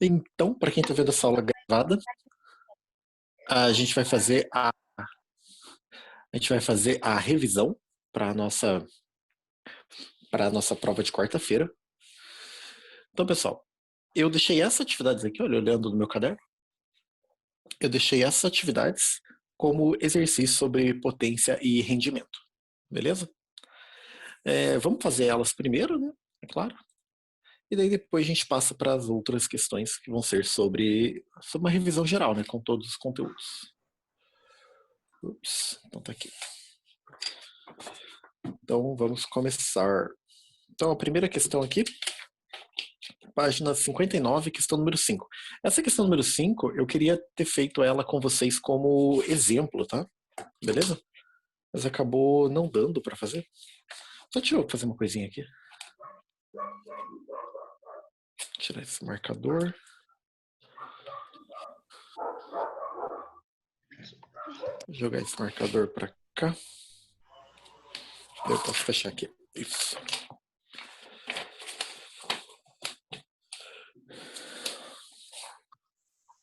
Então, para quem está vendo essa aula gravada, a gente vai fazer a revisão para a nossa prova de quarta-feira. Então, pessoal, eu deixei essas atividades aqui, olha, olhando no meu caderno, eu deixei essas atividades como exercício sobre potência e rendimento, beleza? Vamos fazer elas primeiro, né? É claro. E daí depois a gente passa para as outras questões que vão ser sobre uma revisão geral, né? Com todos os conteúdos. Ups, então tá aqui. Então vamos começar. Então a primeira questão aqui, página 59, questão número 5. Essa questão número 5, eu queria ter feito ela com vocês como exemplo, tá? Beleza? Mas acabou não dando para fazer. Só deixa eu fazer uma coisinha aqui. Tirar esse marcador. Jogar esse marcador para cá. Eu posso fechar aqui. Isso.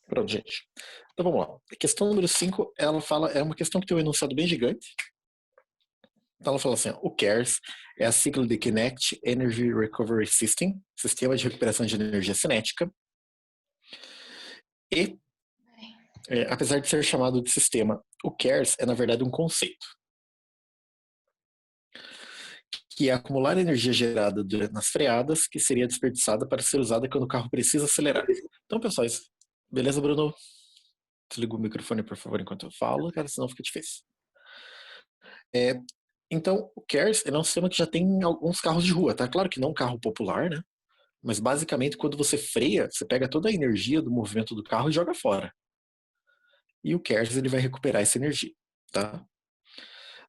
Pronto, gente. Então vamos lá. A questão número 5, ela fala, é uma questão que tem um enunciado bem gigante. Então ela fala assim, ó, o CARES é a sigla de Kinetic Energy Recovery System, Sistema de Recuperação de Energia Cinética. E, apesar de ser chamado de sistema, o CARES é na verdade um conceito, que é acumular energia gerada nas freadas, que seria desperdiçada para ser usada quando o carro precisa acelerar. Então, pessoal, beleza, Bruno? Desliga o microfone, por favor, enquanto eu falo, cara, senão fica difícil. Então, o CARES é um sistema que já tem em alguns carros de rua, tá? Claro que não um carro popular, né? Mas basicamente, quando você freia, você pega toda a energia do movimento do carro e joga fora. E o CARES ele vai recuperar essa energia, tá?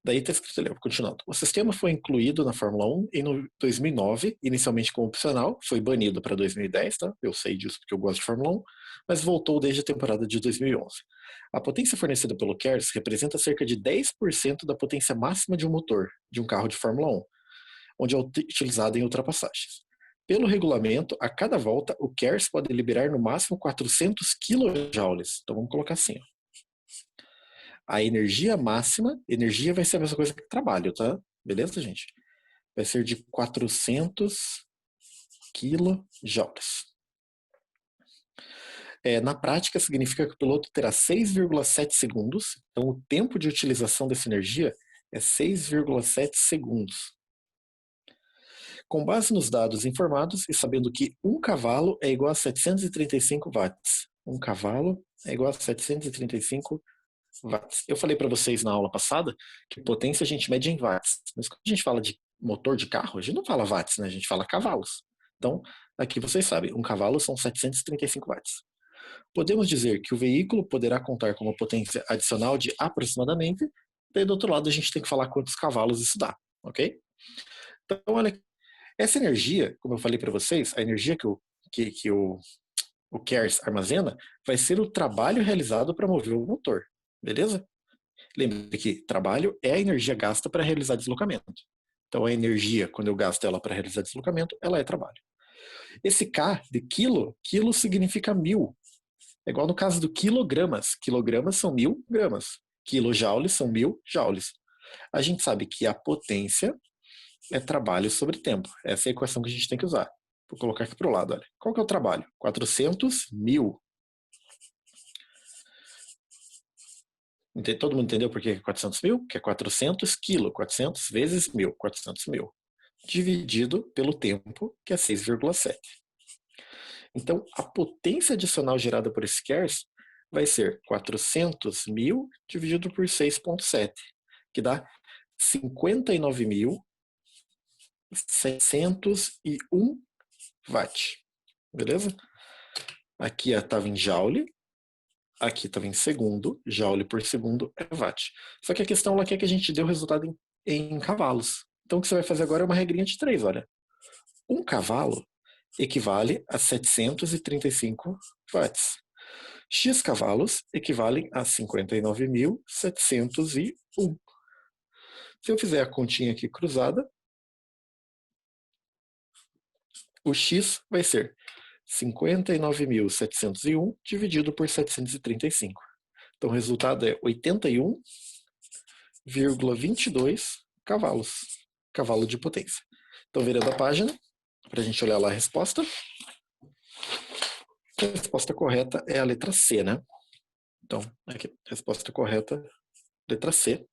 Daí está escrito ali, continuando. O sistema foi incluído na Fórmula 1 em 2009, inicialmente como opcional, foi banido para 2010, tá? Eu sei disso porque eu gosto de Fórmula 1, mas voltou desde a temporada de 2011. A potência fornecida pelo CARES representa cerca de 10% da potência máxima de um motor de um carro de Fórmula 1, onde é utilizado em ultrapassagens. Pelo regulamento, a cada volta, o CARES pode liberar no máximo 400 kJ. Então vamos colocar assim, ó. A energia máxima, energia vai ser a mesma coisa que trabalho, tá? Beleza, gente? Vai ser de 400 kJ. Na prática, significa que o piloto terá 6,7 segundos, então o tempo de utilização dessa energia é 6,7 segundos. Com base nos dados informados e sabendo que 1 cavalo é igual a 735 watts. 1 cavalo é igual a 735 watts. Eu falei para vocês na aula passada que potência a gente mede em watts, mas quando a gente fala de motor de carro, a gente não fala watts, né? A gente fala cavalos. Então, aqui vocês sabem, 1 cavalo são 735 watts. Podemos dizer que o veículo poderá contar com uma potência adicional de aproximadamente, daí do outro lado a gente tem que falar quantos cavalos isso dá, ok? Então, olha, essa energia, como eu falei para vocês, a energia que o CARES armazena vai ser o trabalho realizado para mover o motor, beleza? Lembre que trabalho é a energia gasta para realizar deslocamento. Então a energia, quando eu gasto ela para realizar deslocamento, ela é trabalho. Esse K de quilo, quilo significa 1000. É igual no caso do quilogramas. Quilogramas são 1000 gramas. Kilojoules são 1000 joules. A gente sabe que a potência é trabalho sobre tempo. Essa é a equação que a gente tem que usar. Vou colocar aqui para o lado. Olha. Qual que é o trabalho? 400 mil. Todo mundo entendeu por que é 400 mil? Que é 400 quilos. 400 vezes 1000. 400 mil. Dividido pelo tempo, que é 6,7. Então, a potência adicional gerada por esse CARES vai ser 400 mil dividido por 6,7, que dá 59.701 watt. Beleza? Aqui estava em joule, aqui estava em segundo, joule por segundo é watt. Só que a questão ela quer que a gente dê o resultado em cavalos. Então o que você vai fazer agora é uma regrinha de 3, olha. 1 cavalo equivale a 735 watts. X cavalos equivalem a 59.701. Se eu fizer a continha aqui cruzada, O x vai ser 59.701 dividido por 735. Então, o resultado é 81,22 cavalos. Cavalo de potência. Então, virando a página, para a gente olhar lá a resposta. A resposta correta é a letra C, né? Então, aqui, resposta correta, letra C,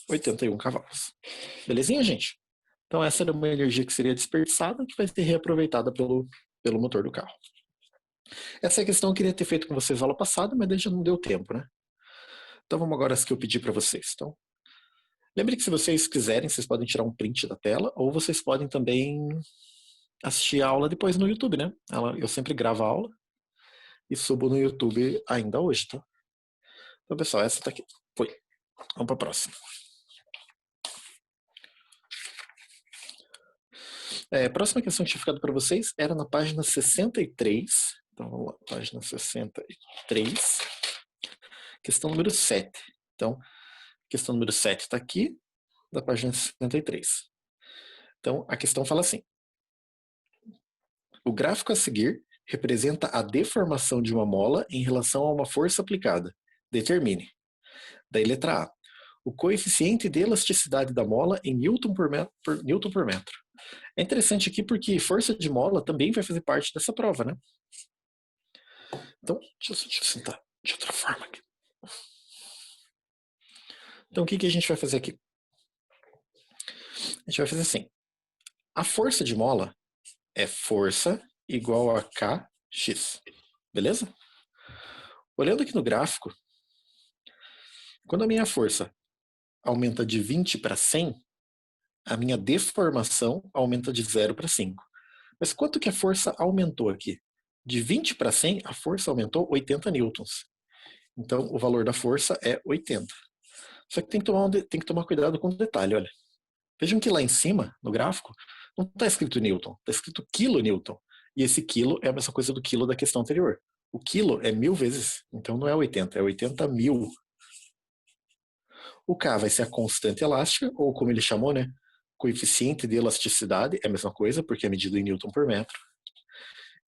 81 cavalos. Belezinha, gente? Então, essa era uma energia que seria desperdiçada, que vai ser reaproveitada pelo motor do carro. Essa é a questão que eu queria ter feito com vocês na aula passada, mas daí já não deu tempo, né? Então, vamos agora às que eu pedi para vocês. Então, lembre que se vocês quiserem, vocês podem tirar um print da tela, ou vocês podem também assistir a aula depois no YouTube, né? Eu sempre gravo a aula e subo no YouTube ainda hoje, tá? Então, pessoal, essa tá aqui. Foi. Vamos para a próxima. A próxima questão que tinha ficado para vocês era na página 63. Então, vamos lá, página 63. Questão número 7. Então, questão número 7 está aqui, da página 63. Então, a questão fala assim. O gráfico a seguir representa a deformação de uma mola em relação a uma força aplicada. Determine. Daí, letra A. O coeficiente de elasticidade da mola em Newton por metro. É interessante aqui porque força de mola também vai fazer parte dessa prova, né? Então, deixa eu sentar de outra forma aqui. Então, o que a gente vai fazer aqui? A gente vai fazer assim. A força de mola é força igual a Kx. Beleza? Olhando aqui no gráfico, quando a minha força aumenta de 20 para 100, a minha deformação aumenta de 0 para 5. Mas quanto que a força aumentou aqui? De 20 para 100, a força aumentou 80 newtons. Então, o valor da força é 80. Só que tem que tomar cuidado com o detalhe, olha. Vejam que lá em cima, no gráfico, não está escrito Newton, está escrito quilonewton. E esse quilo é a mesma coisa do quilo da questão anterior. O quilo é 1000 vezes, então não é 80, é 80.000. O K vai ser a constante elástica, ou como ele chamou, né? Coeficiente de elasticidade, é a mesma coisa, porque é medido em Newton por metro.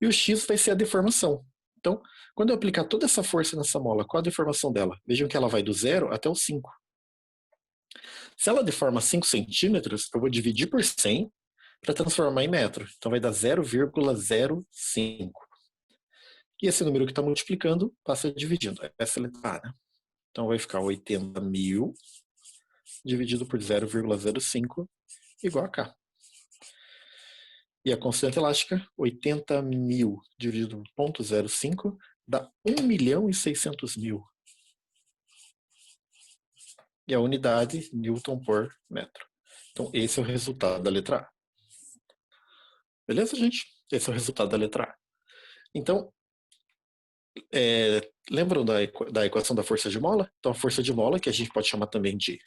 E o X vai ser a deformação. Então, quando eu aplicar toda essa força nessa mola, qual a deformação dela? Vejam que ela vai do 0 até o 5. Se ela deforma 5 centímetros, eu vou dividir por 100 para transformar em metro. Então vai dar 0,05. E esse número que está multiplicando passa dividindo. Essa é a letra A, né? Então vai ficar 80.000 dividido por 0,05 igual a K. E a constante elástica, 80.000 dividido por 0,05 dá 1.600.000. E a unidade, Newton por metro. Então esse é o resultado da letra A. Beleza, gente? Esse é o resultado da letra A. Então, lembram da equação da força de mola? Então, a força de mola, que a gente pode chamar também de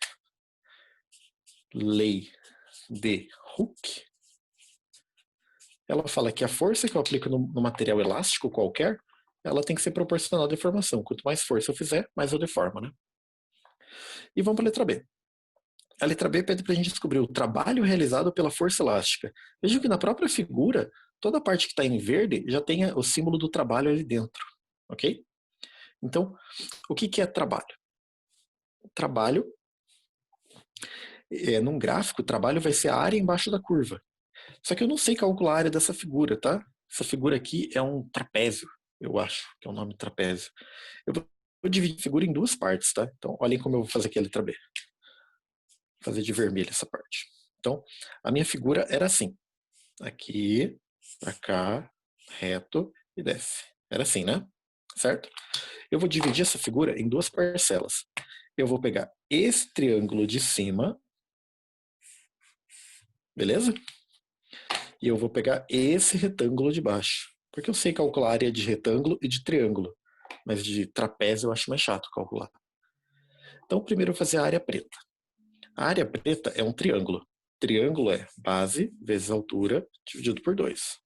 lei de Hooke, ela fala que a força que eu aplico no material elástico qualquer, ela tem que ser proporcional à deformação. Quanto mais força eu fizer, mais eu deformo, né? E vamos para a letra B. A letra B pede para a gente descobrir o trabalho realizado pela força elástica. Vejam que na própria figura, toda a parte que está em verde já tem o símbolo do trabalho ali dentro, ok? Então, o que é trabalho? Trabalho, num gráfico, o trabalho vai ser a área embaixo da curva. Só que eu não sei calcular a área dessa figura, tá? Essa figura aqui é um trapézio, eu acho que é o nome trapézio. Eu vou dividir a figura em duas partes, tá? Então, olhem como eu vou fazer aqui a letra B. Vou fazer de vermelho essa parte. Então, a minha figura era assim. Aqui, pra cá, reto e desce. Era assim, né? Certo? Eu vou dividir essa figura em duas parcelas. Eu vou pegar esse triângulo de cima, beleza? E eu vou pegar esse retângulo de baixo. Porque eu sei calcular a área de retângulo e de triângulo. Mas de trapézio eu acho mais chato calcular. Então, primeiro eu vou fazer a área preta. A área preta é um triângulo. Triângulo é base vezes altura dividido por 2.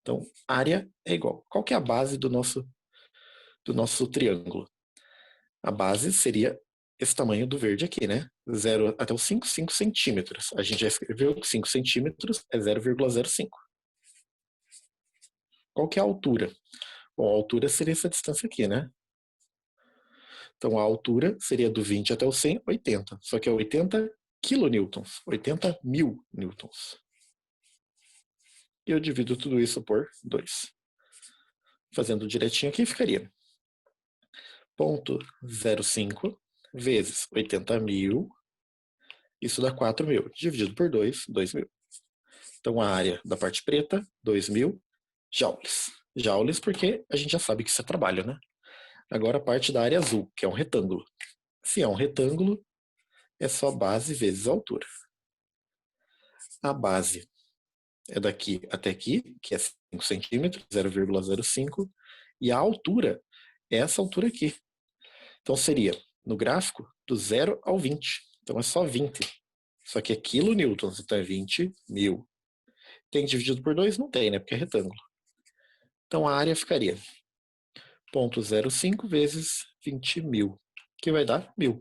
Então, área é igual. Qual que é a base do nosso triângulo? A base seria esse tamanho do verde aqui, né? 0 até os 5 centímetros. A gente já escreveu que 5 centímetros é 0,05. Qual que é a altura? Bom, a altura seria essa distância aqui, né? Então, a altura seria do 20 até o 100, 80. Só que é 80 kilonewtons, 80 mil newtons. E eu divido tudo isso por 2. Fazendo direitinho aqui, ficaria 0,05 vezes 80 mil, isso dá 4 mil. Dividido por 2, 2 mil. Então, a área da parte preta, 2.000 joules. Joules porque a gente já sabe que isso é trabalho, né? Agora a parte da área azul, que é um retângulo. Se é um retângulo, é só base vezes altura. A base é daqui até aqui, que é 5 centímetros, 0,05, e a altura é essa altura aqui. Então seria, no gráfico, do 0 ao 20. Então é só 20. Só que é kilonewtons, então é 20 mil. Tem dividido por 2? Não tem, né? Porque é retângulo. Então a área ficaria 0,05 vezes 20 mil, que vai dar 1.000.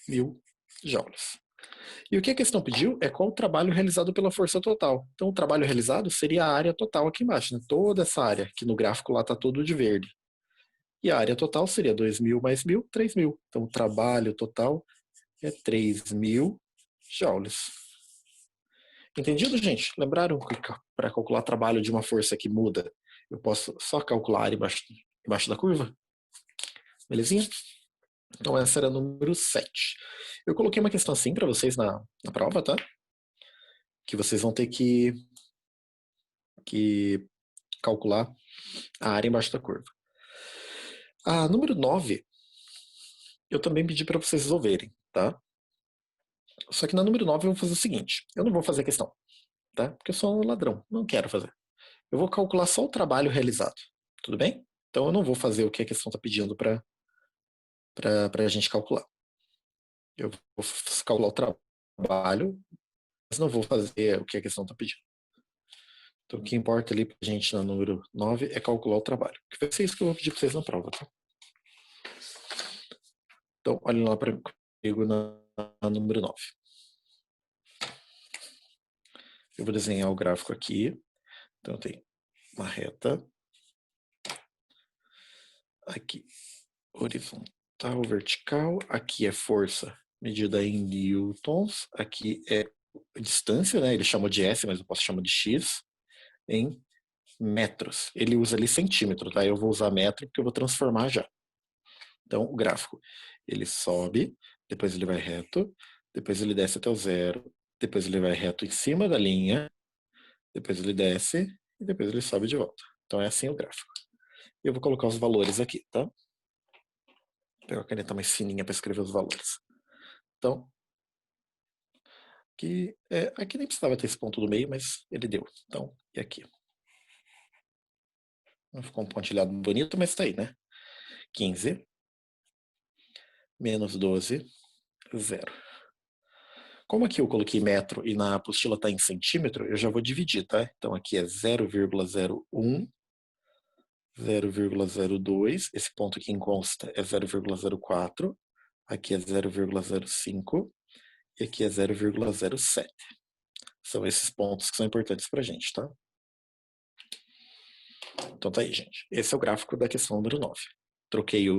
1.000 joules. E o que a questão pediu é qual o trabalho realizado pela força total. Então o trabalho realizado seria a área total aqui embaixo, né? Toda essa área, que no gráfico lá está todo de verde. E a área total seria 2.000 mais 1.000, 3.000. Então o trabalho total é 3.000 joules. Entendido, gente? Lembraram que para calcular trabalho de uma força que muda, eu posso só calcular a área embaixo da curva? Belezinha? Então essa era a número 7. Eu coloquei uma questão assim para vocês na prova, tá? Que vocês vão ter que calcular a área embaixo da curva. A número 9, eu também pedi para vocês resolverem, tá? Só que na número 9 eu vou fazer o seguinte, eu não vou fazer a questão, tá? Porque eu sou um ladrão, não quero fazer. Eu vou calcular só o trabalho realizado, tudo bem? Então eu não vou fazer o que a questão está pedindo para a gente calcular. Eu vou calcular o trabalho, mas não vou fazer o que a questão está pedindo. Então o que importa ali para a gente na número 9 é calcular o trabalho. Que vai ser isso que eu vou pedir para vocês na prova, tá? Então, olhem lá para comigo na número 9. Eu vou desenhar o gráfico aqui. Então, eu tenho uma reta. Aqui, horizontal, vertical. Aqui é força medida em newtons. Aqui é distância, né? Ele chama de S, mas eu posso chamar de X. Em metros. Ele usa ali centímetro, tá? Eu vou usar metro porque eu vou transformar já. Então, o gráfico, ele sobe, depois ele vai reto, depois ele desce até o zero, depois ele vai reto em cima da linha, depois ele desce e depois ele sobe de volta. Então é assim o gráfico. Eu vou colocar os valores aqui, tá? Vou pegar a caneta mais fininha para escrever os valores. Então, aqui nem precisava ter esse ponto do meio, mas ele deu. Então, e aqui? Não ficou um pontilhado bonito, mas tá aí, né? 15 menos 12, 0. Como aqui eu coloquei metro e na apostila está em centímetro, eu já vou dividir, tá? Então aqui é 0,01, 0,02, esse ponto que encosta é 0,04, aqui é 0,05 e aqui é 0,07. São esses pontos que são importantes para a gente, tá? Então tá aí, gente. Esse é o gráfico da questão número 9. Troquei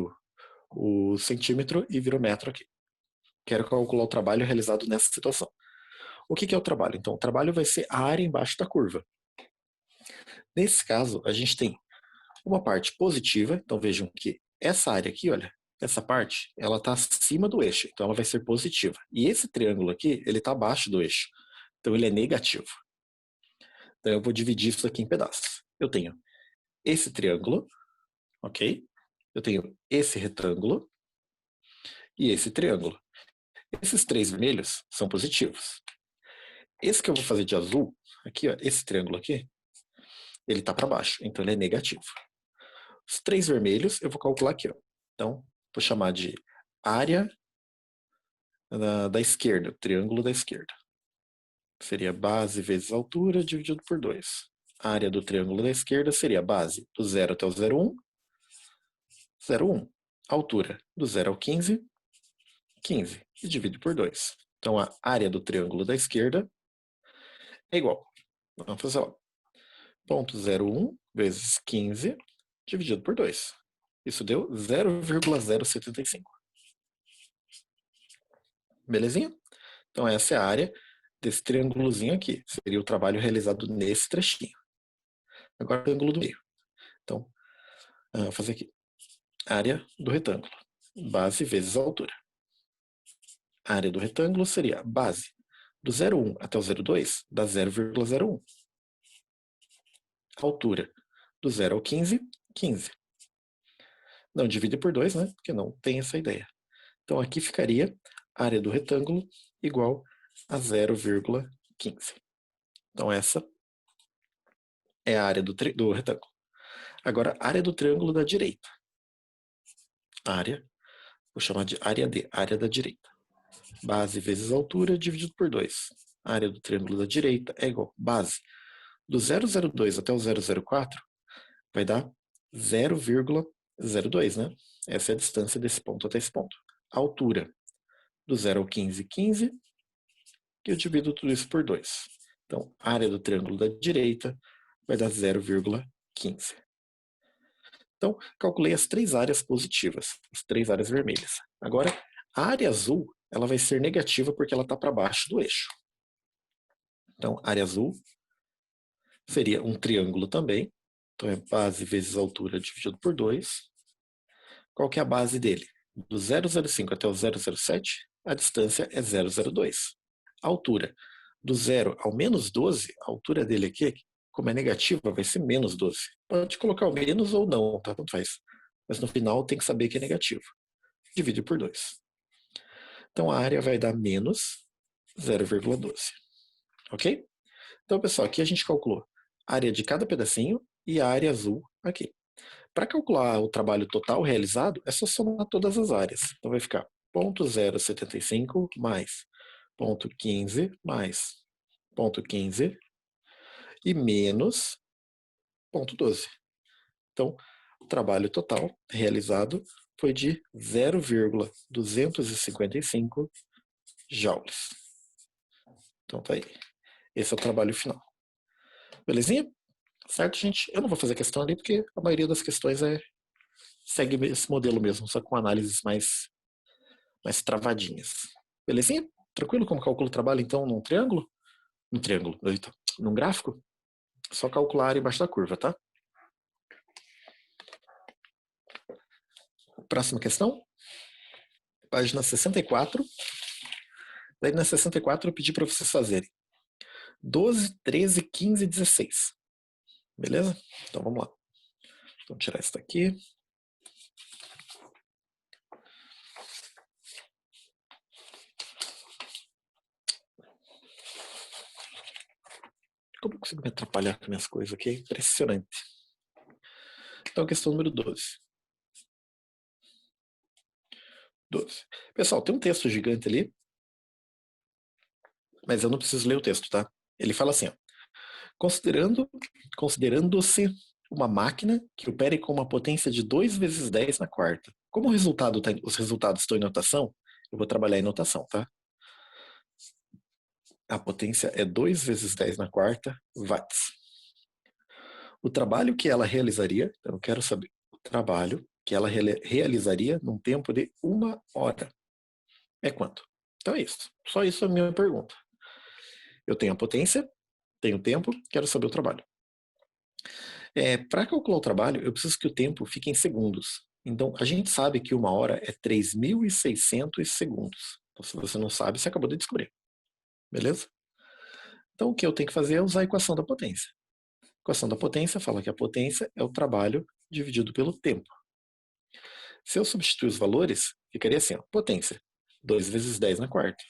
o centímetro e virou metro aqui. Quero calcular o trabalho realizado nessa situação. O que é o trabalho? Então, o trabalho vai ser a área embaixo da curva. Nesse caso, a gente tem uma parte positiva, então vejam que essa área aqui, olha, essa parte, ela está acima do eixo, então ela vai ser positiva. E esse triângulo aqui, ele está abaixo do eixo, então ele é negativo. Então eu vou dividir isso aqui em pedaços. Eu tenho esse triângulo, ok? Eu tenho esse retângulo e esse triângulo. Esses três vermelhos são positivos. Esse que eu vou fazer de azul, aqui, ó, esse triângulo aqui, ele está para baixo, então ele é negativo. Os três vermelhos eu vou calcular aqui, ó. Então, vou chamar de área da esquerda, o triângulo da esquerda. Seria base vezes altura dividido por 2. A área do triângulo da esquerda seria a base do 0 até o 0,1, 0,1. Altura do 0 ao 15, 15. E divide por 2. Então, a área do triângulo da esquerda é igual. Vamos fazer lá. 0,01 vezes 15 dividido por 2. Isso deu 0,075. Belezinha? Então essa é a área desse triângulozinho aqui. Seria o trabalho realizado nesse trechinho. Agora o triângulo do meio. Então, vou fazer aqui. Área do retângulo. Base vezes a altura. A área do retângulo seria a base do 0,1 até o 0,2 dá 0,01. A altura do 0 ao 15, 15. Não divide por 2, né? Porque não tem essa ideia. Então aqui ficaria a área do retângulo igual a 0,15. Então essa é a área do retângulo. Agora, a área do triângulo da direita. Área, vou chamar de área D, área da direita. Base vezes altura dividido por 2. A área do triângulo da direita é igual a base do 0,02 até o 0,04 vai dar 0,02, né? Essa é a distância desse ponto até esse ponto. A altura do 0 ao 15, 15, que eu divido tudo isso por 2. Então, a área do triângulo da direita vai dar 0,15. Então, calculei as 3 áreas positivas, as 3 áreas vermelhas. Agora, a área azul, ela vai ser negativa porque ela está para baixo do eixo. Então, a área azul seria um triângulo também. Então, é base vezes altura dividido por 2. Qual que é a base dele? Do 0,05 até o 0,07, a distância é 0,02. A altura do 0 ao menos 12, a altura dele aqui, como é negativa, vai ser menos 12. Pode colocar o menos ou não, tá? Tanto faz. Mas no final tem que saber que é negativo. Divide por 2. Então a área vai dar menos 0,12. Ok? Então, pessoal, aqui a gente calculou a área de cada pedacinho e a área azul aqui. Para calcular o trabalho total realizado, é só somar todas as áreas. Então vai ficar 0,075 mais 0,15 mais 0,15 e menos 0,12. Então, o trabalho total realizado foi de 0,255 joules. Então tá aí. Esse é o trabalho final. Belezinha? Certo, gente? Eu não vou fazer questão ali porque a maioria das questões segue esse modelo mesmo, só com análises mais travadinhas. Belezinha? Tranquilo como calculo o trabalho, então, num triângulo? Num triângulo, eita, num gráfico? Só calcular a área embaixo da curva, tá? Próxima questão. Página 64. Daí na 64 eu pedi para vocês fazerem 12, 13, 15 e 16. Beleza? Então vamos lá. Então tirar isso daqui. Como eu consigo me atrapalhar com minhas coisas aqui? É impressionante. Então, questão número 12. 12. Pessoal, tem um texto gigante ali, mas eu não preciso ler o texto, tá? Ele fala assim, ó, considerando-se uma máquina que opere com uma potência de 2 vezes 10 na quarta. Como os resultados estão em notação, eu vou trabalhar em notação, tá? A potência é 2 vezes 10 na quarta watts. O trabalho que ela realizaria, então eu quero saber o trabalho que ela realizaria num tempo de 1 hora. É quanto? Então é isso. Só isso é a minha pergunta. Eu tenho a potência, tenho o tempo, quero saber o trabalho. Para calcular o trabalho, eu preciso que o tempo fique em segundos. Então, a gente sabe que 1 hora é 3.600 segundos. Então, se você não sabe, você acabou de descobrir. Beleza? Então, o que eu tenho que fazer é usar a equação da potência. A equação da potência fala que a potência é o trabalho dividido pelo tempo. Se eu substituir os valores, ficaria assim, ó, potência, 2 vezes 10 na quarta,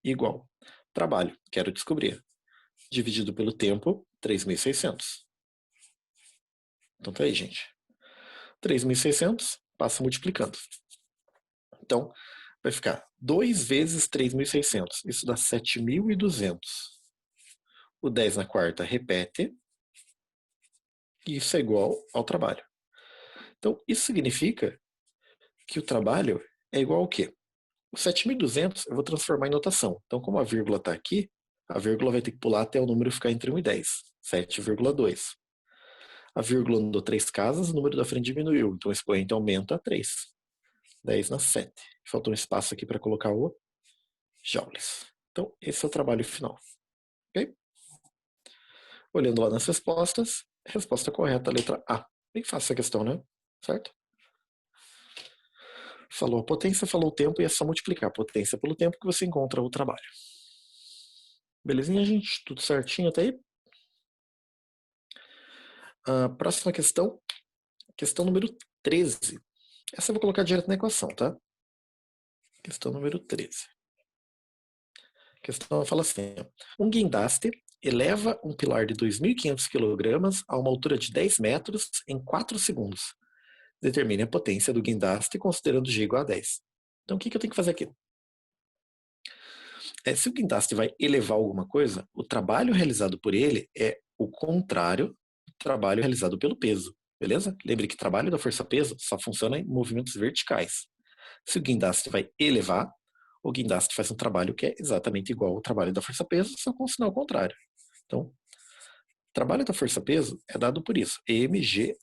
igual trabalho, quero descobrir, dividido pelo tempo, 3.600. Então tá aí, gente. 3.600 passa multiplicando. Então, vai ficar 2 vezes 3.600. Isso dá 7.200. O 10 na quarta repete. E isso é igual ao trabalho. Então, isso significa que o trabalho é igual ao quê? O 7.200 eu vou transformar em notação. Então, como a vírgula está aqui, A vírgula vai ter que pular até o número ficar entre 1 e 10. 7,2. A vírgula andou 3 casas, o número da frente diminuiu. Então o expoente aumenta a 3. 10 na 7. Faltou um espaço aqui para colocar o joules. Então, esse é o trabalho final. Ok? Olhando lá nas respostas, resposta correta, letra A. Bem fácil a questão, né? Certo? Falou a potência, falou o tempo, e é só multiplicar a potência pelo tempo que você encontra o trabalho. Belezinha, gente? Tudo certinho até aí? Próxima questão, questão número 13. Essa eu vou colocar direto na equação, tá? Questão número 13. A questão fala assim: um guindaste eleva um pilar de 2.500 kg a uma altura de 10 metros em 4 segundos. Determine a potência do guindaste considerando g igual a 10. Então, o que eu tenho que fazer aqui? Se o guindaste vai elevar alguma coisa, o trabalho realizado por ele é o contrário do trabalho realizado pelo peso. Beleza? Lembre que trabalho da força-peso só funciona em movimentos verticais. Se o guindaste vai elevar, o guindaste faz um trabalho que é exatamente igual ao trabalho da força-peso, só com o sinal contrário. Então, o trabalho da força-peso é dado por isso, mgh.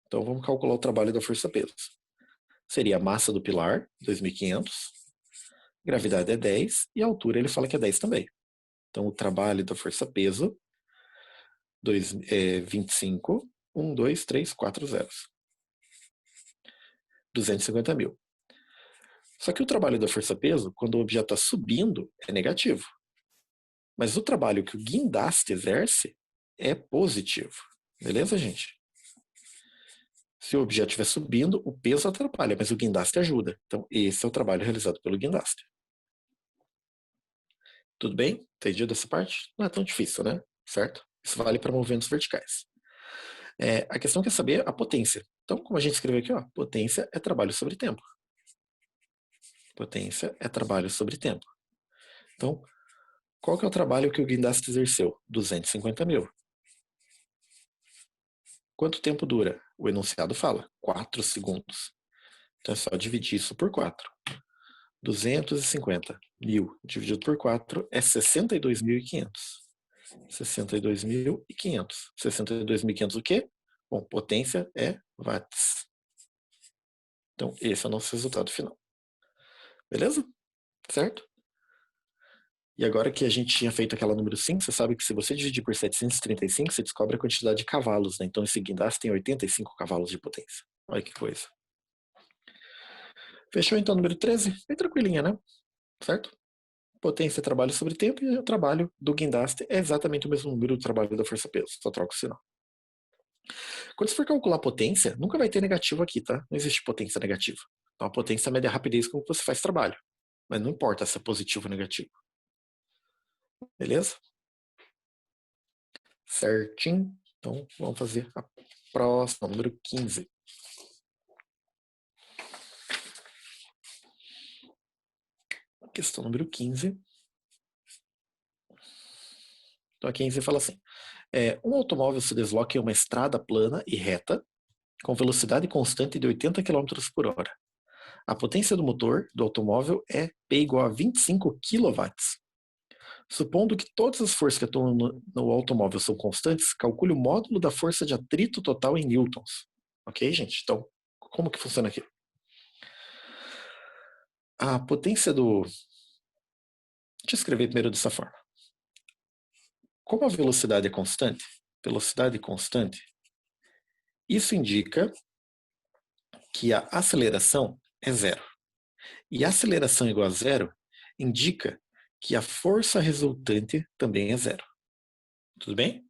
Então, vamos calcular o trabalho da força-peso. Seria a massa do pilar, 2.500, gravidade é 10, e a altura ele fala que é 10 também. Então, o trabalho da força-peso, 25, 1, 2, 3, 4 zeros. 250 mil. Só que o trabalho da força-peso, quando o objeto está subindo, é negativo. Mas o trabalho que o guindaste exerce é positivo. Beleza, gente? Se o objeto estiver subindo, o peso atrapalha, mas o guindaste ajuda. Então, esse é o trabalho realizado pelo guindaste. Tudo bem? Entendido essa parte? Não é tão difícil, né? Certo? Isso vale para movimentos verticais. A questão é saber a potência. Então, como a gente escreveu aqui, ó, potência é trabalho sobre tempo. Potência é trabalho sobre tempo. Então, qual que é o trabalho que o guindaste exerceu? 250 mil. Quanto tempo dura? O enunciado fala, 4 segundos. Então é só dividir isso por 4. 250 mil dividido por 4 é 62.500. 62.500. 62.500 o quê? Bom, potência é watts. Então esse é o nosso resultado final. Beleza? Certo? E agora que a gente tinha feito aquela número 5, você sabe que se você dividir por 735, você descobre a quantidade de cavalos, né? Então esse guindaste tem 85 cavalos de potência. Olha que coisa. Fechou então o número 13? Bem tranquilinha, né? Certo? Potência é trabalho sobre tempo e o trabalho do guindaste é exatamente o mesmo número do trabalho da força-peso, só troca o sinal. Quando você for calcular potência, nunca vai ter negativo aqui, tá? Não existe potência negativa. Então a potência mede a rapidez com que você faz trabalho. Mas não importa se é positivo ou negativo. Beleza? Certinho. Então vamos fazer a próxima, número 15. Questão número 15. Então a 15 fala assim: um automóvel se desloca em uma estrada plana e reta com velocidade constante de 80 km por hora. A potência do motor do automóvel é P igual a 25 kW. Supondo que todas as forças que atuam no automóvel são constantes, calcule o módulo da força de atrito total em newtons. Ok, gente? Então, como que funciona aqui? A potência do... Deixa eu escrever primeiro dessa forma. Como a velocidade é constante, isso indica que a aceleração é zero. E a aceleração igual a zero indica que a força resultante também é zero. Tudo bem?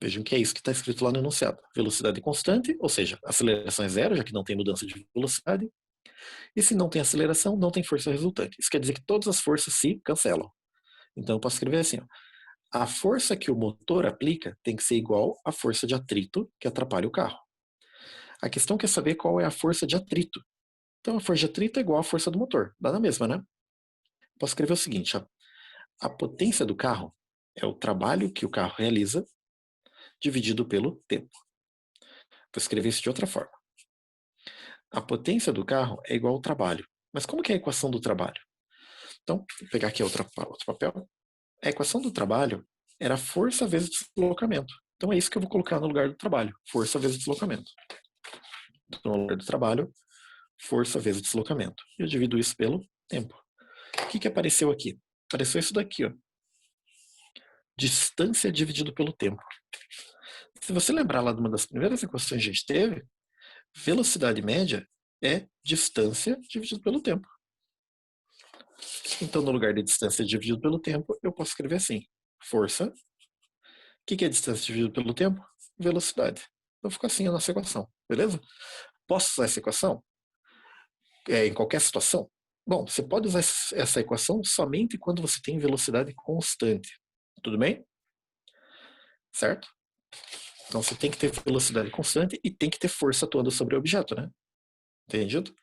Vejam que é isso que está escrito lá no enunciado. Velocidade constante, ou seja, aceleração é zero, já que não tem mudança de velocidade. E se não tem aceleração, não tem força resultante. Isso quer dizer que todas as forças se cancelam. Então eu posso escrever assim, ó, a força que o motor aplica tem que ser igual à força de atrito que atrapalha o carro. A questão é saber qual é a força de atrito. Então a força de atrito é igual à força do motor. Dá na mesma, né? Posso escrever o seguinte, ó, a potência do carro é o trabalho que o carro realiza dividido pelo tempo. Vou escrever isso de outra forma. A potência do carro é igual ao trabalho. Mas como que é a equação do trabalho? Então, vou pegar aqui outro papel. A equação do trabalho era força vezes deslocamento. Então é isso que eu vou colocar no lugar do trabalho, força vezes deslocamento. Então, no lugar do trabalho, força vezes deslocamento. Eu divido isso pelo tempo. O que apareceu aqui? Apareceu isso daqui, ó. Distância dividido pelo tempo. Se você lembrar lá de uma das primeiras equações que a gente teve, velocidade média é distância dividido pelo tempo. Então, no lugar de distância dividido pelo tempo, eu posso escrever assim: força. O que é distância dividido pelo tempo? Velocidade. Então, fica assim a nossa equação, beleza? Posso usar essa equação em qualquer situação? Bom, você pode usar essa equação somente quando você tem velocidade constante. Tudo bem? Certo? Então, você tem que ter velocidade constante e tem que ter força atuando sobre o objeto, né? Entendido?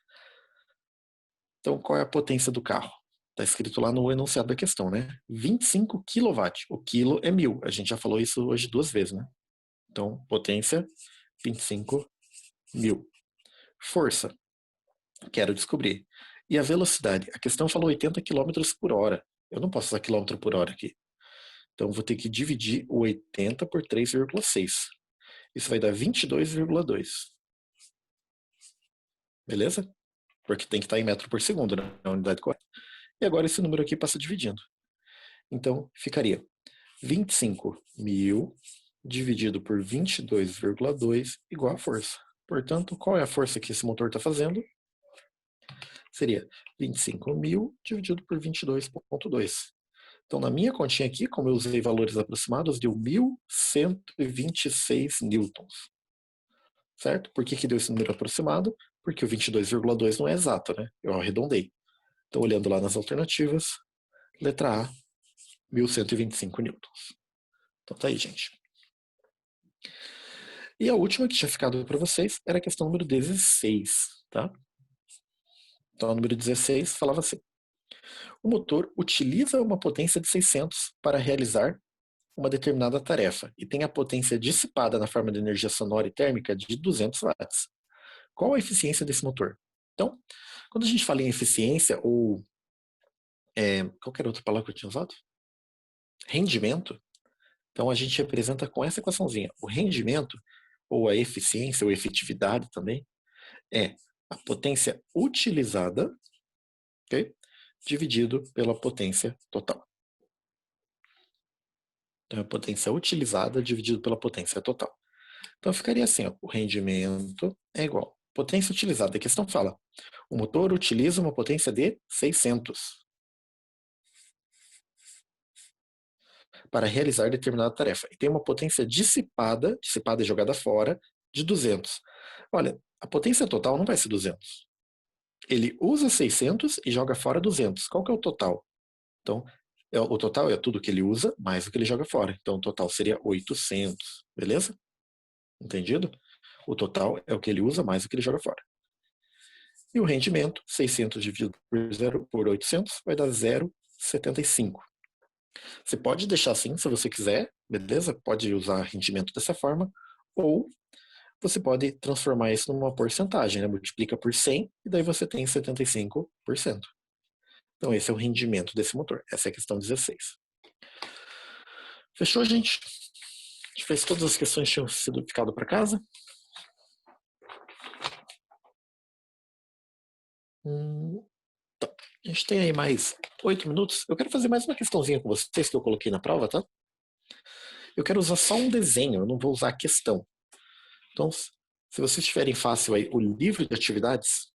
Então, qual é a potência do carro? Está escrito lá no enunciado da questão, né? 25 kW. O quilo é 1000. A gente já falou isso hoje 2 vezes, né? Então, potência, 25.000. Força, quero descobrir. E a velocidade? A questão falou 80 km por hora. Eu não posso usar quilômetro por hora aqui. Então, vou ter que dividir o 80 por 3,6. Isso vai dar 22,2. Beleza? Porque tem que estar em metro por segundo, né? Na unidade correta. E agora esse número aqui passa dividindo. Então, ficaria 25.000 dividido por 22,2 igual a força. Portanto, qual é a força que esse motor está fazendo? Seria 25.000 dividido por 22,2. Então, na minha continha aqui, como eu usei valores aproximados, deu 1.126 newtons. Certo? Por que deu esse número aproximado? Porque o 22,2 não é exato, né? Eu arredondei. Então, olhando lá nas alternativas, letra A, 1.125 newtons. Então tá aí, gente. E a última que tinha ficado para vocês era a questão número 16, tá? Então, a número 16 falava assim: o motor utiliza uma potência de 600 para realizar uma determinada tarefa e tem a potência dissipada na forma de energia sonora e térmica de 200 watts. Qual a eficiência desse motor? Então, quando a gente fala em eficiência ou qualquer outra palavra que eu tinha usado, rendimento, então a gente representa com essa equaçãozinha. O rendimento, ou a eficiência, ou efetividade também, é a potência utilizada, okay, dividido pela potência total. Então, a potência utilizada dividido pela potência total. Então, ficaria assim, ó, o rendimento é igual. Potência utilizada. A questão fala, o motor utiliza uma potência de 600 para realizar determinada tarefa. E tem uma potência dissipada e jogada fora, de 200. Olha, a potência total não vai ser 200. Ele usa 600 e joga fora 200. Qual que é o total? Então, o total é tudo que ele usa, mais o que ele joga fora. Então, o total seria 800. Beleza? Entendido? O total é o que ele usa, mais o que ele joga fora. E o rendimento, 600 dividido por 800, vai dar 0,75. Você pode deixar assim, se você quiser, beleza? Pode usar rendimento dessa forma, ou você pode transformar isso numa porcentagem, né? Multiplica por 100 e daí você tem 75%. Então esse é o rendimento desse motor. Essa é a questão 16. Fechou, gente? A gente fez todas as questões que tinham sido ficado para casa. Então, a gente tem aí mais 8 minutos. Eu quero fazer mais uma questãozinha com vocês que eu coloquei na prova, tá? Eu quero usar só um desenho, eu não vou usar a questão. Então, se vocês tiverem fácil aí o livro de atividades,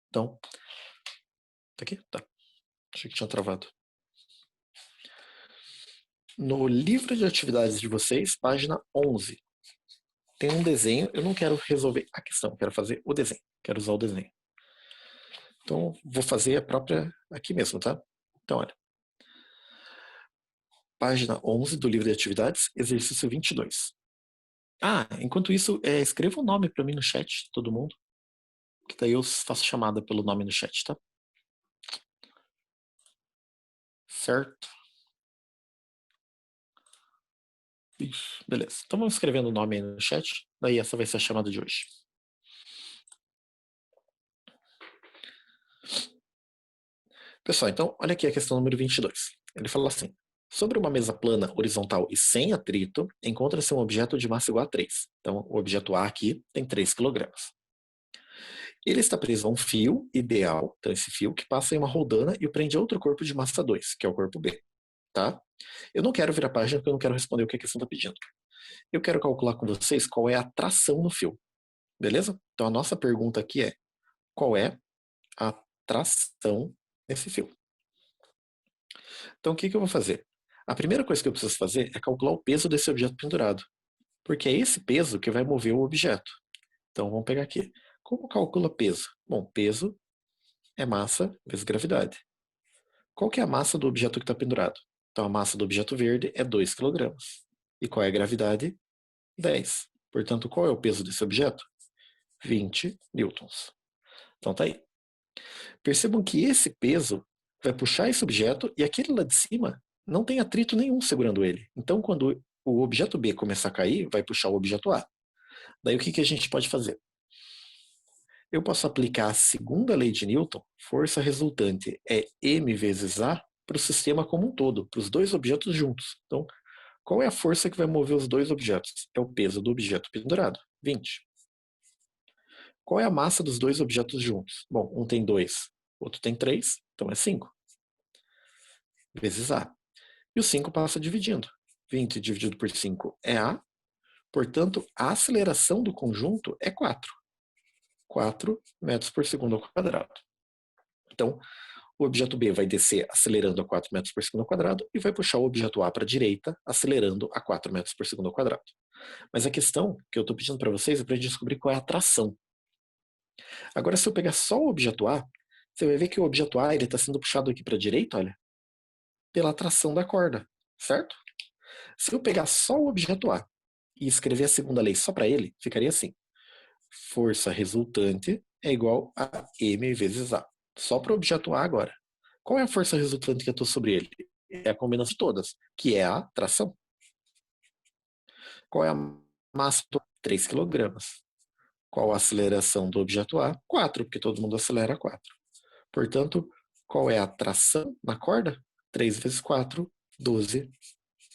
então, tá aqui? Tá. Achei que tinha travado. No livro de atividades de vocês, página 11, tem um desenho. Eu não quero resolver a questão, quero fazer o desenho. Quero usar o desenho. Então, vou fazer a própria aqui mesmo, tá? Então, olha. Página 11 do livro de atividades, exercício 22. Ah, enquanto isso, escreva o nome para mim no chat, todo mundo. Que daí eu faço chamada pelo nome no chat, tá? Certo? Isso, beleza. Então vamos escrevendo o nome aí no chat. Daí essa vai ser a chamada de hoje. Pessoal, então, olha aqui a questão número 22. Ele fala assim: sobre uma mesa plana, horizontal e sem atrito, encontra-se um objeto de massa igual a 3. Então, o objeto A aqui tem 3 kg. Ele está preso a um fio ideal, então esse fio que passa em uma roldana e o prende a outro corpo de massa 2, que é o corpo B. Tá? Eu não quero virar a página porque eu não quero responder o que a questão está pedindo. Eu quero calcular com vocês qual é a tração no fio. Beleza? Então a nossa pergunta aqui é: qual é a tração nesse fio? Então o que eu vou fazer? A primeira coisa que eu preciso fazer é calcular o peso desse objeto pendurado, porque é esse peso que vai mover o objeto. Então vamos pegar aqui. Como calcula peso? Bom, peso é massa vezes gravidade. Qual que é a massa do objeto que está pendurado? Então a massa do objeto verde é 2 kg. E qual é a gravidade? 10. Portanto, qual é o peso desse objeto? 20 newtons. Então tá aí. Percebam que esse peso vai puxar esse objeto e aquele lá de cima não tem atrito nenhum segurando ele. Então, quando o objeto B começar a cair, vai puxar o objeto A. Daí o que a gente pode fazer? Eu posso aplicar a segunda lei de Newton, força resultante é m vezes A, para o sistema como um todo, para os dois objetos juntos. Então, qual é a força que vai mover os dois objetos? É o peso do objeto pendurado, 20. Qual é a massa dos dois objetos juntos? Bom, um tem 2, outro tem 3, então é 5, vezes A. E o 5 passa dividindo. 20 dividido por 5 é A, portanto, a aceleração do conjunto é 4. 4 metros por segundo ao quadrado. Então, o objeto B vai descer acelerando a 4 metros por segundo ao quadrado e vai puxar o objeto A para a direita, acelerando a 4 metros por segundo ao quadrado. Mas a questão que eu estou pedindo para vocês é para a gente descobrir qual é a tração. Agora, se eu pegar só o objeto A, você vai ver que o objeto A está sendo puxado aqui para a direita, olha, pela tração da corda, certo? Se eu pegar só o objeto A e escrever a segunda lei só para ele, ficaria assim: força resultante é igual a m vezes A. Só para o objeto A agora. Qual é a força resultante que eu estou sobre ele? É a combinação de todas, que é a tração. Qual é a massa? 3 kg. Qual a aceleração do objeto A? 4, porque todo mundo acelera 4. Portanto, qual é a tração na corda? 3 vezes 4, 12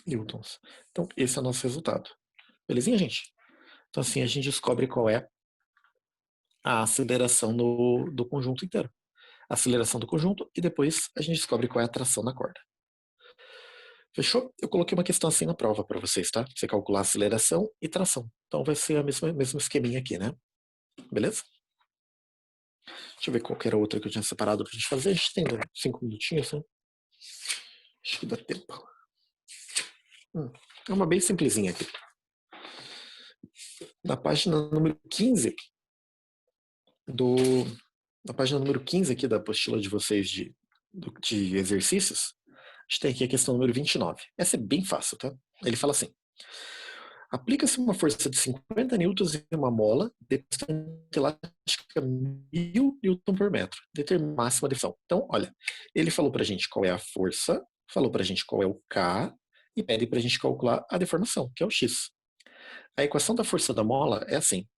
newtons. Então, esse é o nosso resultado. Belezinha, gente? Então, assim, a gente descobre qual é a aceleração do conjunto inteiro. A aceleração do conjunto e depois a gente descobre qual é a tração na corda. Fechou? Eu coloquei uma questão assim na prova para vocês, tá? Você calcular aceleração e tração. Então vai ser a mesmo esqueminha aqui, né? Beleza? Deixa eu ver qual que era a outra que eu tinha separado pra gente fazer. A gente tem 5 minutinhos, né? Acho que dá tempo. É uma bem simplesinha aqui. Na página número 15 do... Na página número 15 aqui da apostila de vocês de exercícios, a gente tem aqui a questão número 29. Essa é bem fácil, tá? Ele fala assim: aplica-se uma força de 50 newtons em uma mola de bastante elástica 1000 newton por metro. Determina a máxima definição. Então, olha, ele falou pra gente qual é a força, falou pra gente qual é o K e pede pra gente calcular a deformação, que é o X. A equação da força da mola é assim: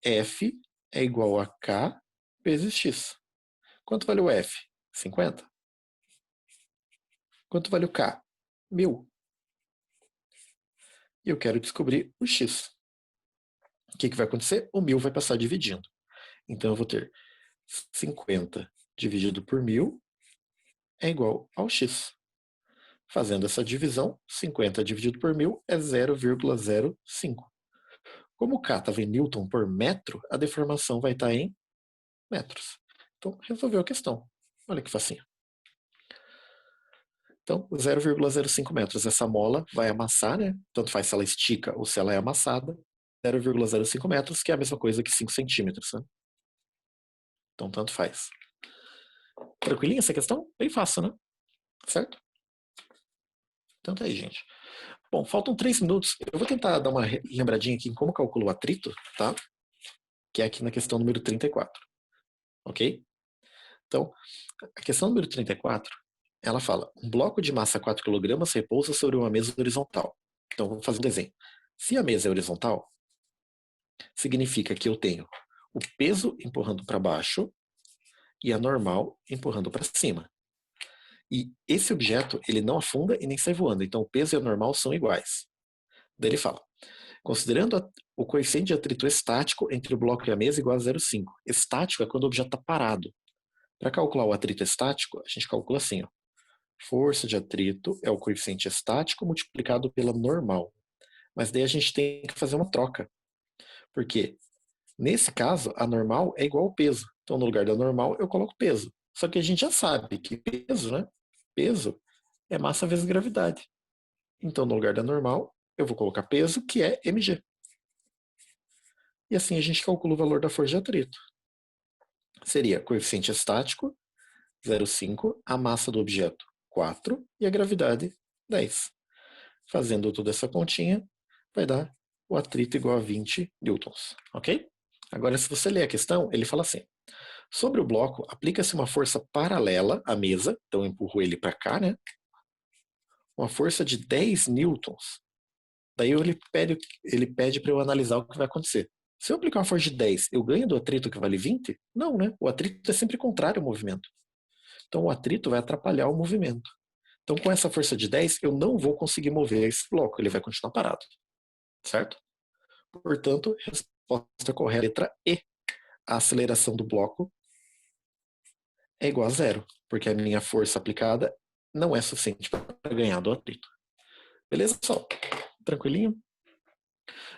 F é igual a K vezes X. Quanto vale o F? 50. Quanto vale o K? 1000. E eu quero descobrir o X. O que vai acontecer? O 1000 vai passar dividindo. Então eu vou ter 50 dividido por 1000 é igual ao X. Fazendo essa divisão, 50 dividido por 1000 é 0,05. Como o K estava em newton por metro, a deformação vai estar em metros. Então, resolveu a questão. Olha que facinho. Então, 0,05 metros. Essa mola vai amassar, né? Tanto faz se ela estica ou se ela é amassada. 0,05 metros, que é a mesma coisa que 5 centímetros. Né? Então, tanto faz. Tranquilinha essa questão? Bem fácil, né? Certo? Então tá aí, gente. Bom, faltam 3 minutos. Eu vou tentar dar uma lembradinha aqui em como calculo o atrito, tá? Que é aqui na questão número 34. Ok? Então, a questão número 34, ela fala: um bloco de massa 4 kg repousa sobre uma mesa horizontal. Então, vamos fazer um desenho. Se a mesa é horizontal, significa que eu tenho o peso empurrando para baixo e a normal empurrando para cima. E esse objeto, ele não afunda e nem sai voando, então o peso e o normal são iguais. Daí ele fala, considerando o coeficiente de atrito estático entre o bloco e a mesa igual a 0,5. Estático é quando o objeto está parado. Para calcular o atrito estático, a gente calcula assim, ó. Força de atrito é o coeficiente estático multiplicado pela normal. Mas daí a gente tem que fazer uma troca. Porque, nesse caso, a normal é igual ao peso. Então, no lugar da normal, eu coloco peso. Só que a gente já sabe que peso, né? Peso é massa vezes gravidade. Então, no lugar da normal, eu vou colocar peso, que é mg. E assim a gente calcula o valor da força de atrito. Seria coeficiente estático, 0,5, a massa do objeto, 4, e a gravidade, 10. Fazendo toda essa continha, vai dar o atrito igual a 20 newtons, ok? Agora, se você ler a questão, ele fala assim, sobre o bloco, aplica-se uma força paralela à mesa, então eu empurro ele para cá, né? Uma força de 10 newtons. Daí ele pede para eu analisar o que vai acontecer. Se eu aplicar uma força de 10, eu ganho do atrito que vale 20? Não, né? O atrito é sempre contrário ao movimento. Então o atrito vai atrapalhar o movimento. Então com essa força de 10, eu não vou conseguir mover esse bloco, ele vai continuar parado. Certo? Portanto, resposta correta, letra E. A aceleração do bloco é igual a zero, porque a minha força aplicada não é suficiente para ganhar do atrito. Beleza, pessoal? Tranquilinho?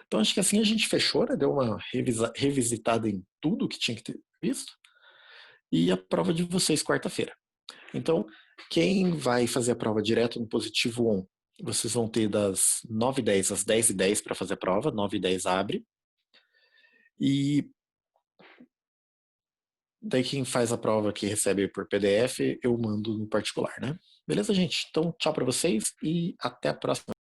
Então acho que assim a gente fechou, né? Deu uma revisitada em tudo que tinha que ter visto. E a prova de vocês quarta-feira. Então, quem vai fazer a prova direto no positivo 1, vocês vão ter das 9h10 às 10h10 para fazer a prova, 9h10 abre. E daí quem faz a prova que recebe por PDF, eu mando no particular, né? Beleza, gente? Então, tchau para vocês e até a próxima.